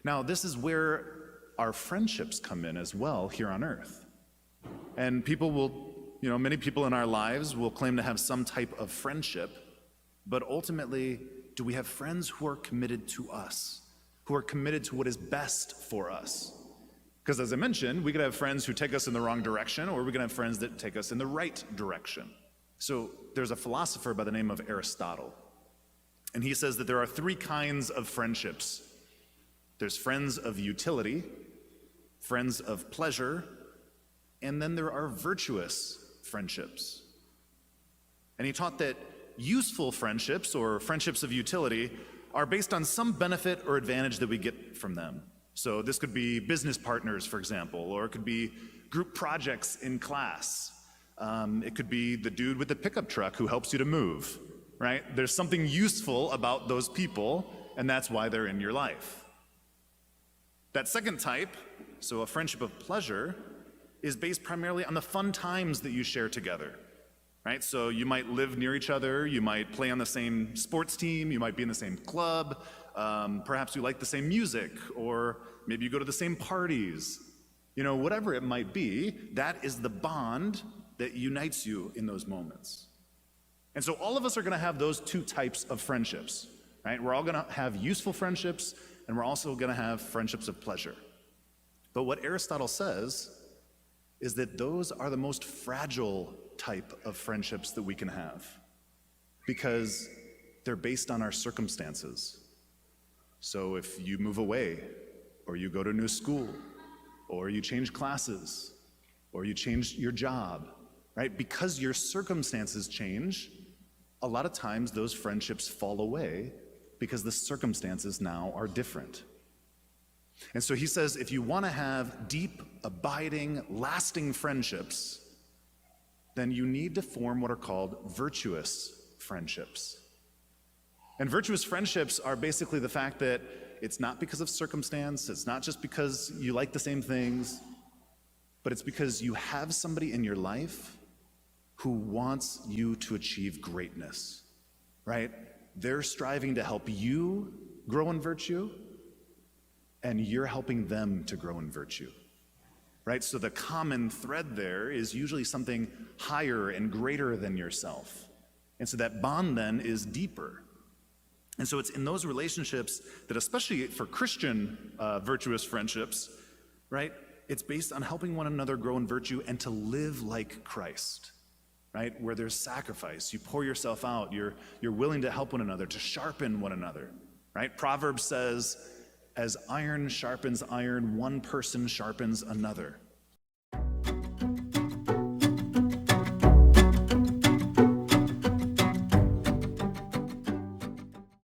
Now, this is where our friendships come in as well here on earth. And people will, many people in our lives will claim to have some type of friendship, but ultimately, do we have friends who are committed to us, who are committed to what is best for us? Because as I mentioned, we could have friends who take us in the wrong direction, or we could have friends that take us in the right direction. So there's a philosopher by the name of Aristotle, and he says that there are three kinds of friendships. There's friends of utility, friends of pleasure, and then there are virtuous friendships. And he taught that useful friendships, or friendships of utility, are based on some benefit or advantage that we get from them. So this could be business partners, for example, or it could be group projects in class. It could be the dude with the pickup truck who helps you to move, right? There's something useful about those people, and that's why they're in your life. That second type, so a friendship of pleasure, is based primarily on the fun times that you share together, right? So you might live near each other, you might play on the same sports team, you might be in the same club, perhaps you like the same music, or maybe you go to the same parties. Whatever it might be, that is the bond that unites you in those moments. And so all of us are going to have those two types of friendships, right? We're all going to have useful friendships, and we're also going to have friendships of pleasure. But what Aristotle says is that those are the most fragile type of friendships that we can have, because they're based on our circumstances. So if you move away, or you go to a new school, or you change classes, or you change your job, right? Because your circumstances change, a lot of times those friendships fall away because the circumstances now are different. And so he says, if you want to have deep, abiding, lasting friendships, then you need to form what are called virtuous friendships. And virtuous friendships are basically the fact that it's not because of circumstance, it's not just because you like the same things, but it's because you have somebody in your life who wants you to achieve greatness, right? They're striving to help you grow in virtue, and you're helping them to grow in virtue, right? So the common thread there is usually something higher and greater than yourself. And so that bond then is deeper. And so it's in those relationships that, especially for Christian virtuous friendships, right? It's based on helping one another grow in virtue and to live like Christ, right? Where there's sacrifice, you pour yourself out, you're willing to help one another, to sharpen one another, right? Proverbs says, as iron sharpens iron, one person sharpens another.